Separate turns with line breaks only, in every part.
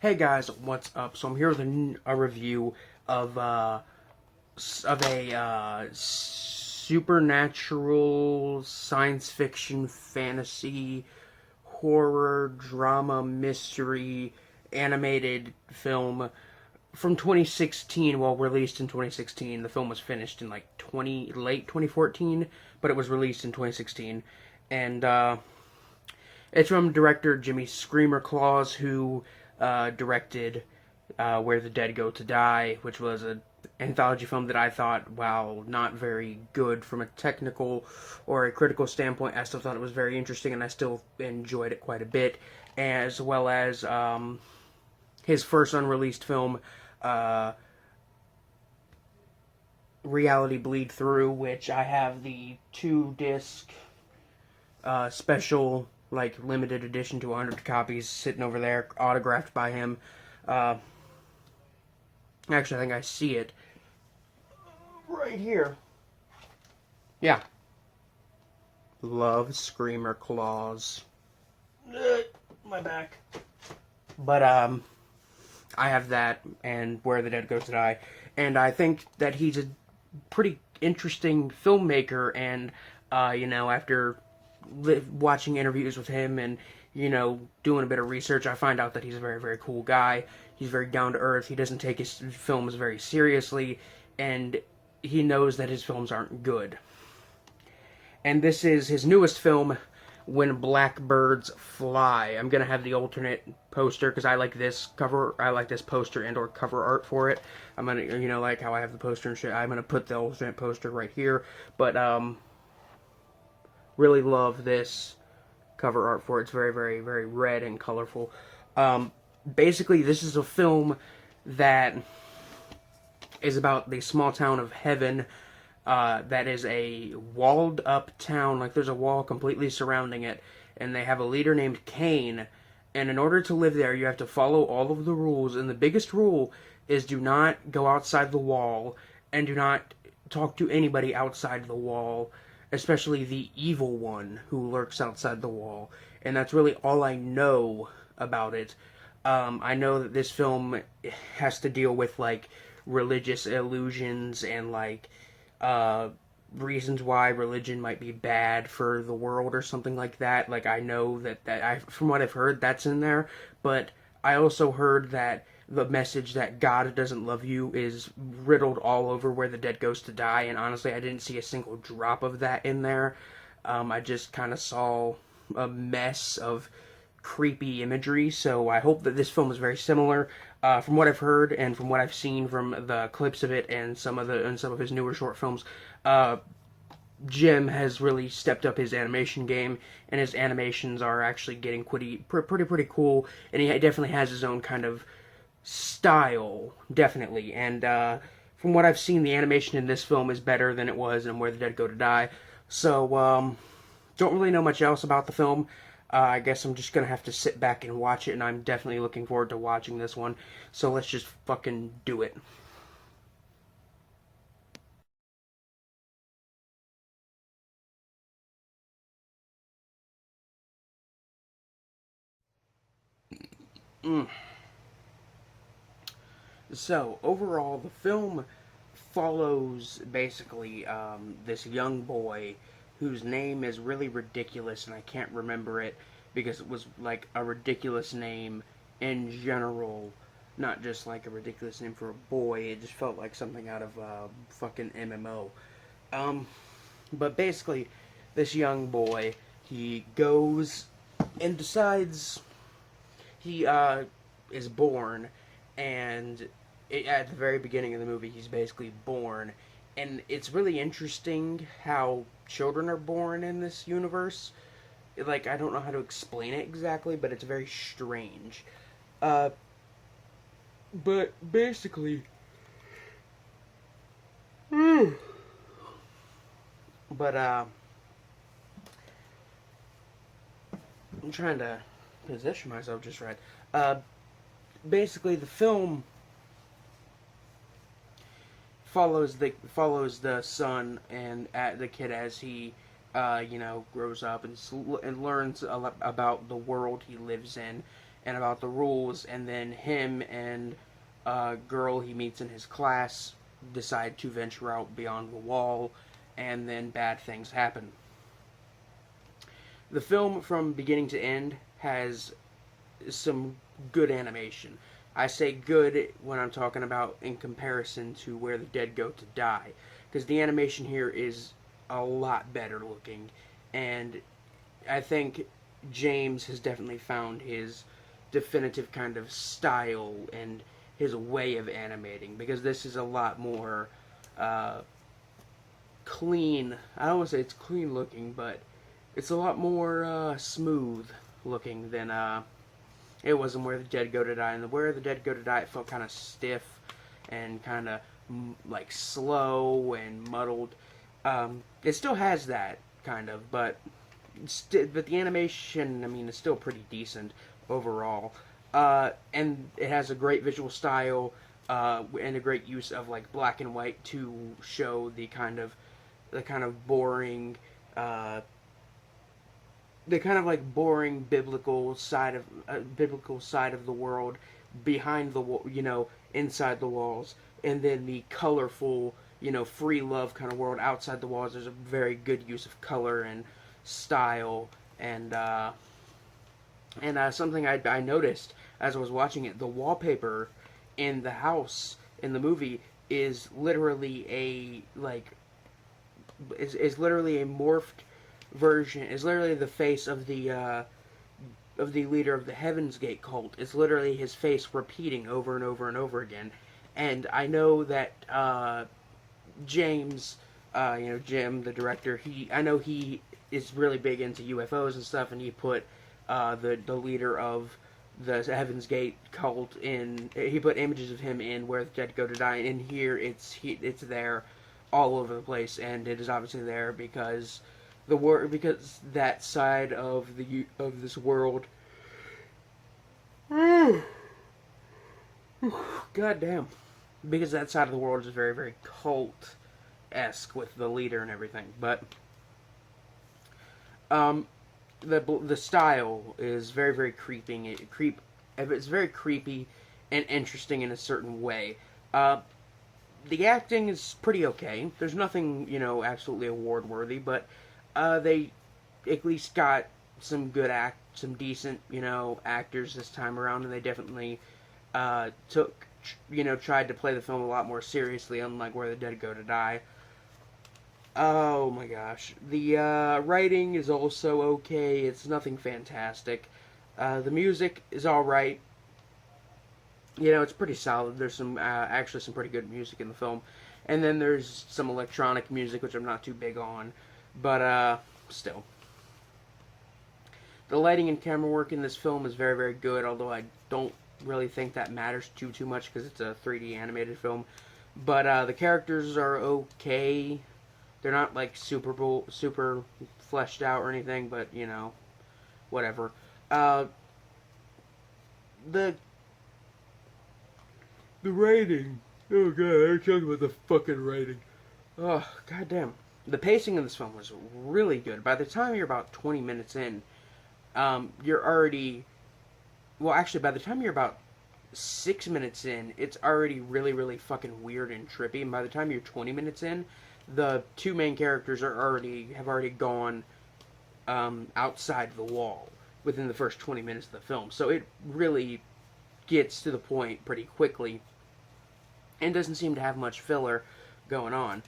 Hey guys, what's up? So I'm here with a review of a supernatural science fiction fantasy horror drama mystery animated film from 2016. Well, released in 2016. The film was finished in like 2014, but it was released in 2016, and it's from director Jimmy Screamer Claus, who directed Where the Dead Go to Die, which was an anthology film that I thought, while not very good from a technical or a critical standpoint, I still thought it was very interesting, and I still enjoyed it quite a bit, as well as his first unreleased film, uh, Reality Bleed Through, which I have the 2 disc special, like, limited edition to 100 copies sitting over there, autographed by him. Uh, Actually, I think I see it right here. Yeah. Love Screamer Claus. My back. But, I have that and Where the Dead Goes to Die. And I think that he's a pretty interesting filmmaker, and, after watching interviews with him and doing a bit of research, I find out that he's a very, very cool guy. He's very down to earth. He doesn't take his films very seriously, and he knows that his films aren't good. And this is his newest film, When Blackbirds Fly. I'm gonna have the alternate poster because I like this cover. I like this poster and/or cover art for it. I'm gonna, like how I have the poster and shit. I'm gonna put the alternate poster right here. But really love this cover art for it. It's very, very, very red and colorful. Basically, this is a film that is about the small town of Heaven. That is a walled up town. Like, there's a wall completely surrounding it, and they have a leader named Kane. And in order to live there, you have to follow all of the rules. And the biggest rule is do not go outside the wall, and do not talk to anybody outside the wall, especially the evil one who lurks outside the wall. And that's really all I know about it. I know that this film has to deal with, like, religious illusions and, like, uh, reasons why religion might be bad for the world or something like that. Like, I know from what I've heard, that's in there. But I also heard that the message that God doesn't love you is riddled all over Where the Dead Goes to Die. And honestly, I didn't see a single drop of that in there. I just kind of saw a mess of creepy imagery. So I hope that this film is very similar. From what I've heard and from what I've seen from the clips of it and some of his newer short films, Jim has really stepped up his animation game, and his animations are actually getting pretty cool. And he definitely has his own kind of style, definitely. And from what I've seen, the animation in this film is better than it was in Where the Dead Go to Die. So don't really know much else about the film. I guess I'm just gonna have to sit back and watch it, and I'm definitely looking forward to watching this one. So let's just fucking do it. Mm. So overall, the film follows basically this young boy whose name is really ridiculous, and I can't remember it because it was like a ridiculous name in general, not just like a ridiculous name for a boy. It just felt like something out of fucking MMO. Um, but basically, this young boy, he goes and decides he is born, and at the very beginning of the movie, he's basically born, and it's really interesting how children are born in this universe. Like, I don't know how to explain it exactly, but it's very strange. Uh, but basically, but I'm trying to position myself just right. Uh, Basically, the film follows the son and the kid as he grows up and learns a lot about the world he lives in, and about the rules, and then him and a girl he meets in his class decide to venture out beyond the wall, and then bad things happen. The film, from beginning to end, has some good animation. I say good when I'm talking about in comparison to Where the Dead Go to Die, because the animation here is a lot better looking, and I think James has definitely found his definitive kind of style and his way of animating, because this is a lot more uh, clean. I don't want to say it's clean looking, but it's a lot more smooth looking than it was in Where the Dead Go to Die. And Where the Dead Go to Die, it felt kind of stiff and kind of like slow and muddled. It still has that kind of, but the animation, I mean, is still pretty decent overall. And it has a great visual style and a great use of like black and white to show the kind of boring the kind of like boring biblical side of the world behind the inside the walls, and then the colorful free love kind of world outside the walls. There's a very good use of color and style, and something I noticed as I was watching it, the wallpaper in the house in the movie is literally is literally a morphed version, is literally the face of the leader of the Heaven's Gate cult. It's literally his face repeating over and over and over again. And I know that James, Jim, the director, I know he is really big into UFOs and stuff, and he put the leader of the Heaven's Gate cult in. He put images of him in Where the Dead Go to Die, and in here it's there all over the place, and it is obviously there because because that side of this world. God damn. Because that side of the world is very, very cult-esque with the leader and everything. But the style is very, very creeping. It's very creepy and interesting in a certain way. The acting is pretty okay. There's nothing, absolutely award-worthy, but they at least got some decent, actors this time around, and they definitely tried to play the film a lot more seriously, unlike Where the Dead Go to Die. Oh my gosh. The writing is also okay. It's nothing fantastic. The music is alright. It's pretty solid. There's actually some pretty good music in the film. And then there's some electronic music, which I'm not too big on. But, still. The lighting and camera work in this film is very, very good, although I don't really think that matters too much because it's a 3D animated film. But, the characters are okay. They're not, like, super fleshed out or anything, but, whatever. The rating. Oh, God, I'm talking about the fucking rating. Oh, goddamn. The pacing of this film was really good. By the time you're about 20 minutes in, you're already... Well, actually, by the time you're about 6 minutes in, it's already really, really fucking weird and trippy. And by the time you're 20 minutes in, the two main characters have already gone outside the wall within the first 20 minutes of the film. So it really gets to the point pretty quickly and doesn't seem to have much filler going on.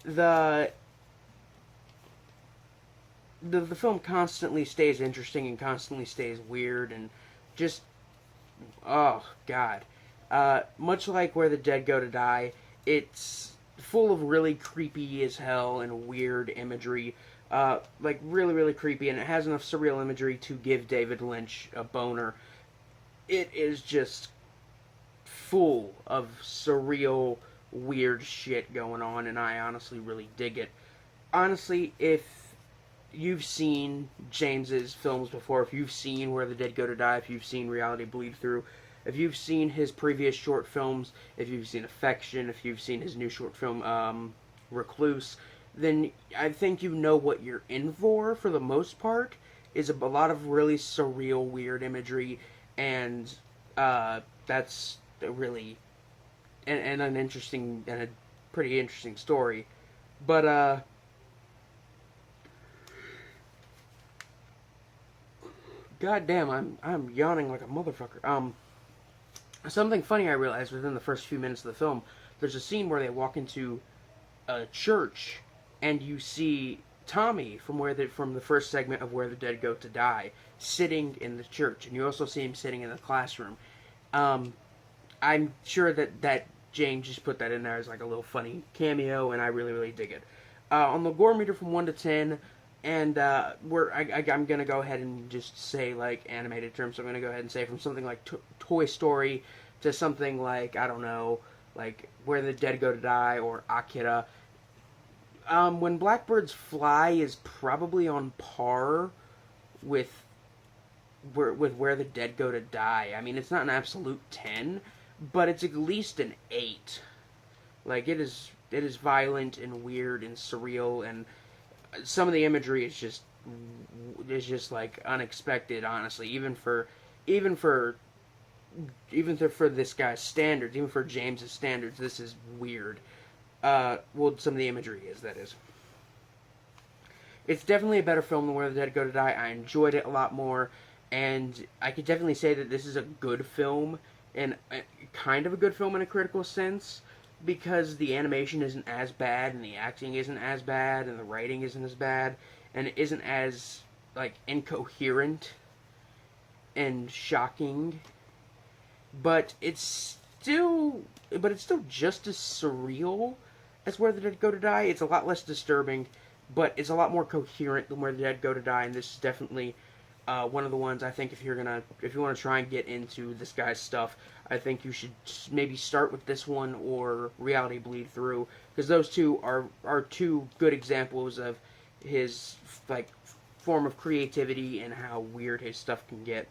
The film constantly stays interesting and constantly stays weird and just, oh god. Much like Where the Dead Go to Die, it's full of really creepy as hell and weird imagery. Like really, really creepy, and it has enough surreal imagery to give David Lynch a boner. It is just full of surreal, weird shit going on, and I honestly really dig it. Honestly, if you've seen James's films before, if you've seen Where the Dead Go to Die, if you've seen Reality Bleed Through, if you've seen his previous short films, if you've seen Affection, if you've seen his new short film, Recluse, then I think you know what you're in for the most part. is a lot of really surreal, weird imagery, and that's really and an interesting and a pretty interesting story. But goddamn, I'm yawning like a motherfucker. Something funny I realized within the first few minutes of the film. There's a scene where they walk into a church, and you see Tommy from the first segment of Where the Dead Go to Die sitting in the church, and you also see him sitting in the classroom. Um, I'm sure that James just put that in there as like a little funny cameo, and I really dig it. On the gore meter from 1 to 10, and I'm gonna go ahead and just say like animated terms. So I'm gonna go ahead and say from something like Toy Story to something like, I don't know, like Where the Dead Go to Die or Akira. When Blackbirds Fly is probably on par with Where the Dead Go to Die. I mean, it's not an absolute 10, but it's at least an 8. Like it is violent and weird and surreal, and some of the imagery is just like unexpected. Honestly, even for for this guy's standards, even for James's standards, this is weird. Well, some of the imagery is, that is. It's definitely a better film than Where the Dead Go to Die. I enjoyed it a lot more, and I could definitely say that this is a good film, and kind of a good film in a critical sense, because the animation isn't as bad, and the acting isn't as bad, and the writing isn't as bad, and it isn't as, like, incoherent and shocking, but it's still just as surreal as Where the Dead Go to Die. It's a lot less disturbing, but it's a lot more coherent than Where the Dead Go to Die, and this is definitely one of the ones I think if you want to try and get into this guy's stuff, I think you should maybe start with this one or Reality Bleed Through, because those two are two good examples of his like form of creativity and how weird his stuff can get.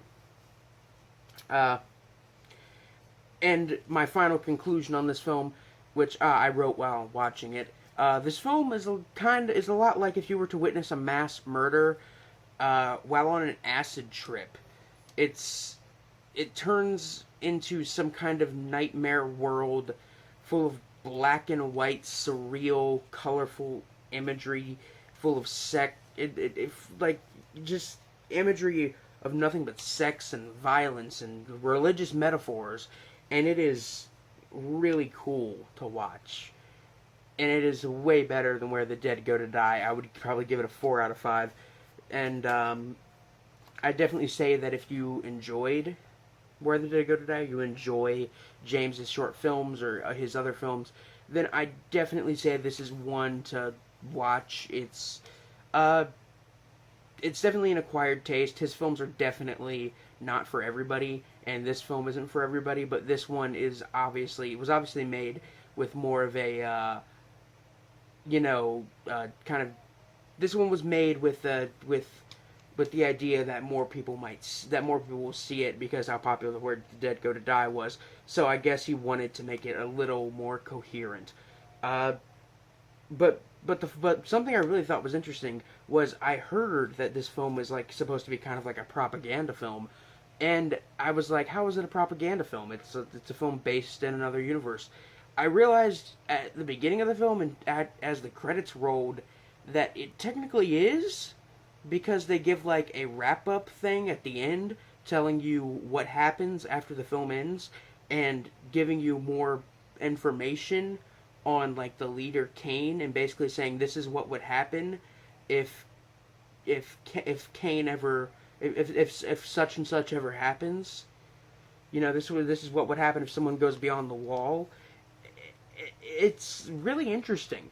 And my final conclusion on this film, which I wrote while watching it, this film is a lot like if you were to witness a mass murder while on an acid trip. It turns into some kind of nightmare world full of black and white, surreal, colorful imagery, full of like just imagery of nothing but sex and violence and religious metaphors, and it is really cool to watch. And it is way better than Where the Dead Go to Die. I would probably give it a 4 out of 5. And I definitely say that if you enjoyed Where the Dead Go to Die, you enjoy James's short films or his other films, then I definitely say this is one to watch. It's definitely an acquired taste. His films are definitely not for everybody, and this film isn't for everybody. But this one was obviously made with more of a kind of. This one was made with the idea that more people will see it because how popular Where the Dead Go to Die was. So I guess he wanted to make it a little more coherent. But something I really thought was interesting was I heard that this film was like supposed to be kind of like a propaganda film, and I was like, how is it a propaganda film? It's a film based in another universe. I realized at the beginning of the film and as the credits rolled that it technically is, because they give like a wrap up thing at the end telling you what happens after the film ends and giving you more information on like the leader Kane, and basically saying this is what would happen if Kane ever if such and such ever happens. This is what would happen if someone goes beyond the wall. It's really interesting,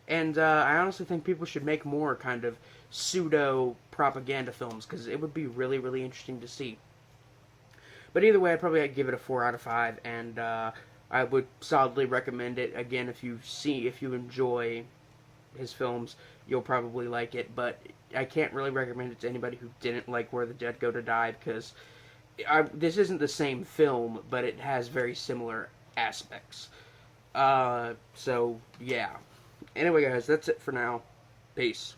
and I honestly think people should make more kind of pseudo propaganda films, because it would be really interesting to see. But either way, I'd probably give it a 4 out of 5, and I would solidly recommend it. Again, if you enjoy his films, you'll probably like it, but I can't really recommend it to anybody who didn't like Where the Dead Go to Die, because this isn't the same film, but it has very similar aspects. So, yeah. Anyway, guys, that's it for now. Peace.